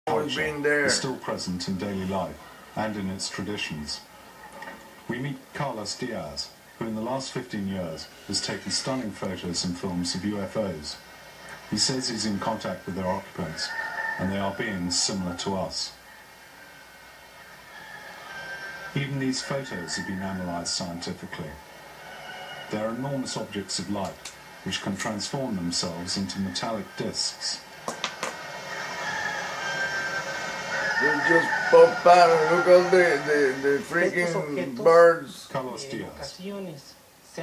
culture is still present in daily life and in its traditions. We meet Carlos Diaz, who in the last 15 years has taken stunning photos and films of UFOs. He says he's in contact with their occupants, and they are beings similar to us. Even these photos have been analysed scientifically. They are enormous objects of light, which can transform themselves into metallic discs. They just pop out and look at the freaking birds. Carlos Diaz.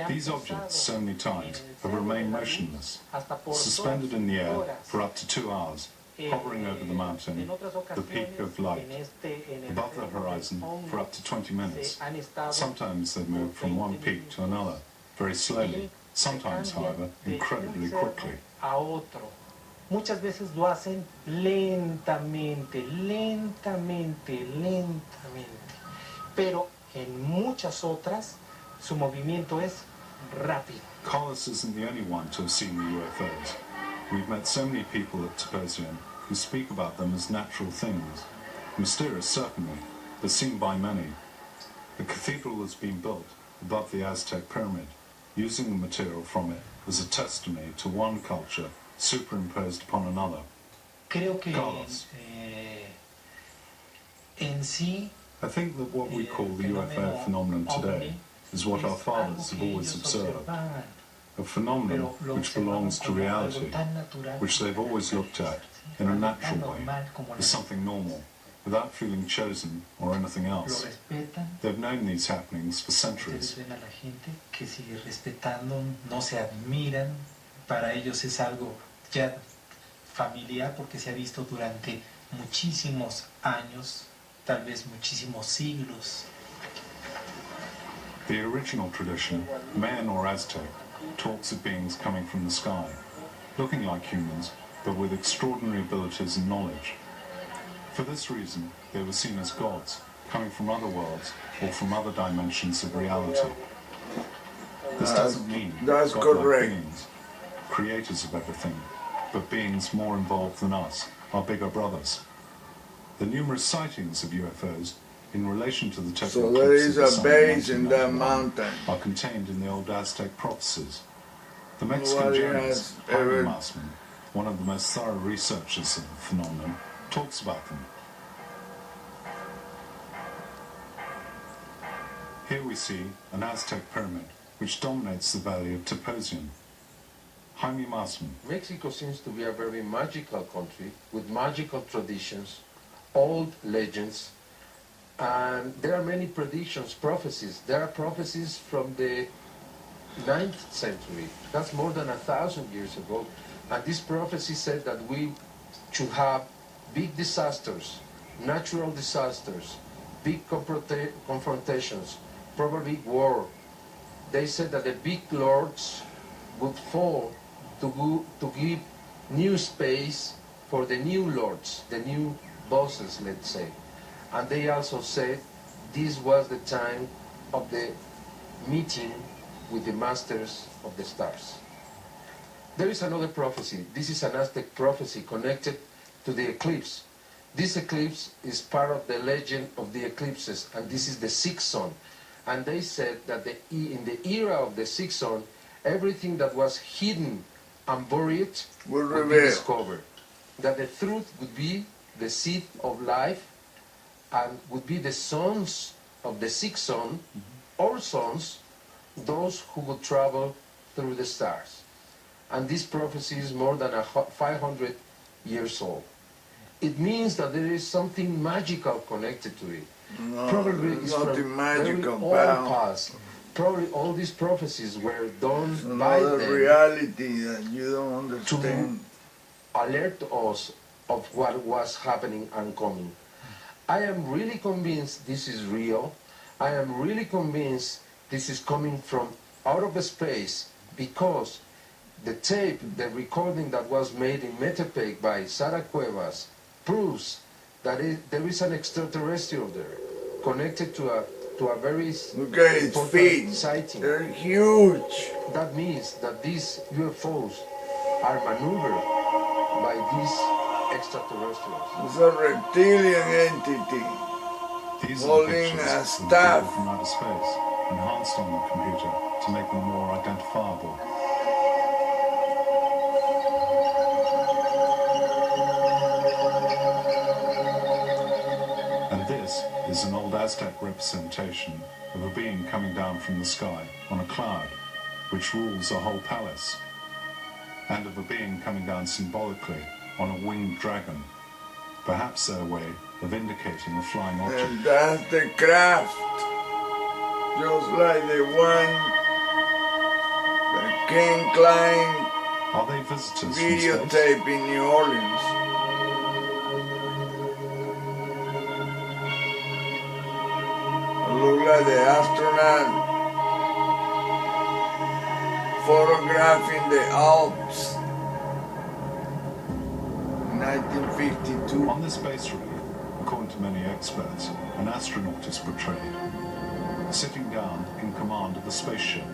These objects so many times have remained motionless, suspended in the air for up to 2 hours, hovering over the mountain, the peak of light, above the horizon for up to 20 minutes. Sometimes they move from one peak to another, very slowly, sometimes, however, incredibly quickly. Muchas veces lo hacen lentamente, lentamente, lentamente. Pero en muchas otras, su movimiento es rápido. Carlos isn't the only one to have seen the UFOs. We've met so many people at Toposium who speak about them as natural things. Mysterious, certainly, but seen by many. The cathedral has been built above the Aztec pyramid, using the material from it as a testimony to one culture superimposed upon another. Creo que en sí, I think that what we call the UFO phenomenon today is what our fathers have always observed, a phenomenon which belongs to reality, which they've always looked at in a natural way, as something normal, without feeling chosen or anything else. They've known these happenings for centuries. Para ellos es algo ya familiar porque se ha visto durante muchísimos años, tal vez muchísimos siglos. The original tradition, Mayan or Aztec, talks of beings coming from the sky, looking like humans, but with extraordinary abilities and knowledge. For this reason, they were seen as gods, coming from other worlds or from other dimensions of reality. This doesn't mean godlike beings, creators of everything, but beings more involved than us, our bigger brothers. The numerous sightings of UFOs in relation to the total eclipse there is a base in that mountain are contained in the old Aztec prophecies. The Mexican journalist Jaime Marsman, one of the most thorough researchers of the phenomenon, talks about them. Here we see an Aztec pyramid which dominates the valley of Toposium. Jaime Marsman. Mexico seems to be a very magical country with magical traditions, old legends, and there are many predictions, prophecies. There are prophecies from the 9th century. That's more than 1,000 years ago. And this prophecy said that we should have big disasters, natural disasters, big confrontations, probably war. They said that the big lords would fall to give new space for the new lords, the new bosses, let's say. And they also said this was the time of the meeting with the masters of the stars. There is another prophecy. This is an Aztec prophecy connected to the eclipse. This eclipse is part of the legend of the eclipses, and this is the sixth sun. And they said that in the era of the sixth sun, everything that was hidden and buried would be discovered. That the truth would be the seed of life and would be the sons of the sixth sun, or sons, those who would travel through the stars. And this prophecy is more than 500 years old. It means that there is something magical connected to it. No, probably it's nothing magical, very old past. Probably all these prophecies were done by them reality that you don't understand, to alert us of what was happening and coming. I am really convinced this is real. I am really convinced this is coming from out of space, because the tape, the recording that was made in Metepec by Sara Cuevas proves that there is an extraterrestrial there, connected to a very important sighting. They're huge. That means that these UFOs are maneuvered by these extraterrestrials. It's a reptilian entity These are holding pictures a of people staff. from outer space, enhanced on the computer to make them more identifiable. And this is an old Aztec representation of a being coming down from the sky on a cloud, which rules a whole palace, and of a being coming down symbolically on a winged dragon, perhaps their way of indicating a flying object. And that's the craft, just like the one that Ken Klein Are they visitors from space? videotape in New Orleans. Look like the astronaut photographing the Alps in 1952. On this space ray, according to many experts, an astronaut is portrayed, sitting down in command of a spaceship.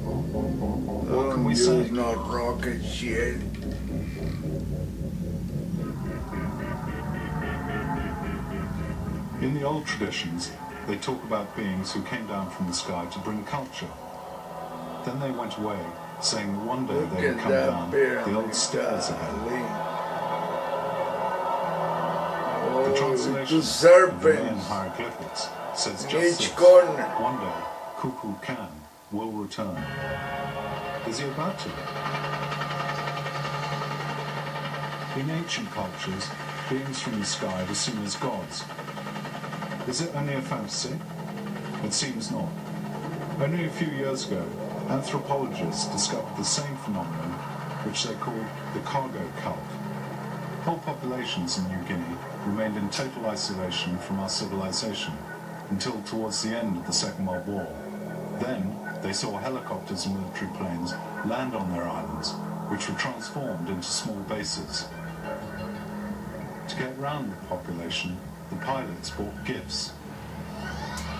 What can we say? It's not rocket shit. In the old traditions, they talk about beings who came down from the sky to bring culture. Then they went away, saying that one day Look they would at come that down pyramid. the old stairs again. Oh, The two translation of the Mayan serpents hieroglyphics says in just each this. corner. One day, Kuku Kan will return. Is he about to? In ancient cultures, beings from the sky were seen as gods. Is it only a fantasy? It seems not. Only a few years ago, anthropologists discovered the same phenomenon, which they called the cargo cult. Whole populations in New Guinea remained in total isolation from our civilization until towards the end of the Second World War. Then, they saw helicopters and military planes land on their islands, which were transformed into small bases. To get round the population, the pilots bought gifts.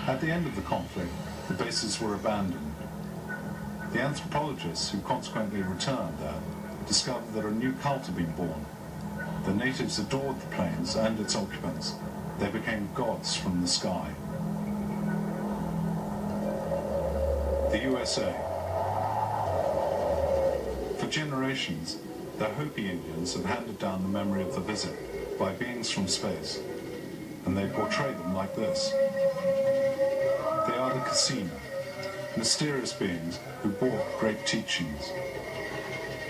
At the end of the conflict, the bases were abandoned. The anthropologists who consequently returned there discovered that a new cult had been born. The natives adored the planes and its occupants. They became gods from the sky. The USA. For generations, the Hopi Indians have handed down the memory of the visit by beings from space, and they portray them like this. They are the Casina, mysterious beings who brought great teachings.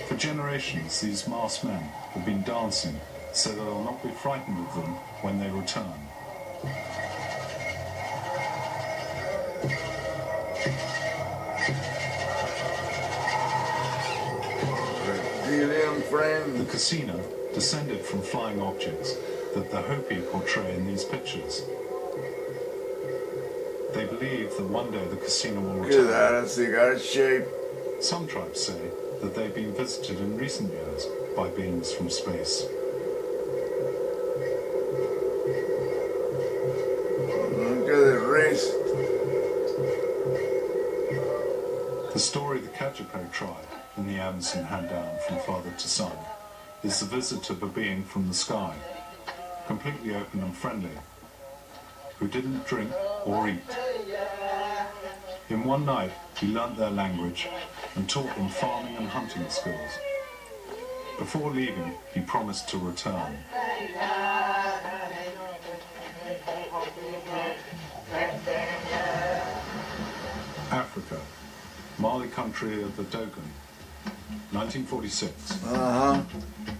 For generations, these masked men have been dancing so that they'll not be frightened of them when they return. Reptilian friend. The Casina descended from flying objects that the Hopi portray in these pictures. They believe that one day the Casina will Look at that, return. a cigar shape. Some tribes say that they've been visited in recent years by beings from space. Look at the wrist. The story of the Kajipo tribe in the Amazon hand down from father to son is the visit of a being from the sky, completely open and friendly, who didn't drink or eat. In one night, he learnt their language and taught them farming and hunting skills. Before leaving, he promised to return. Africa, Mali country of the Dogon, 1946.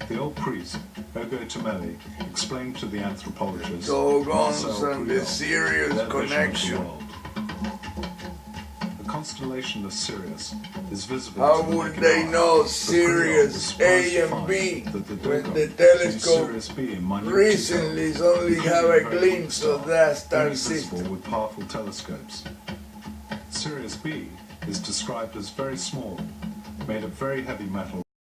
The old priest, Ogo Tomeli, explained to the anthropologist Dogons Marcel and the Proudhon Sirius their vision of the connection. world. The constellation of Sirius is visible How to the would naked they eye, know but Proudhon was Sirius surprised A to and find B that the when Dogon the sees telescope Sirius B in minute recently detail, only have a including very glimpse weak of that star only visible system? with powerful telescopes. Sirius B is described as very small, made of very heavy metal.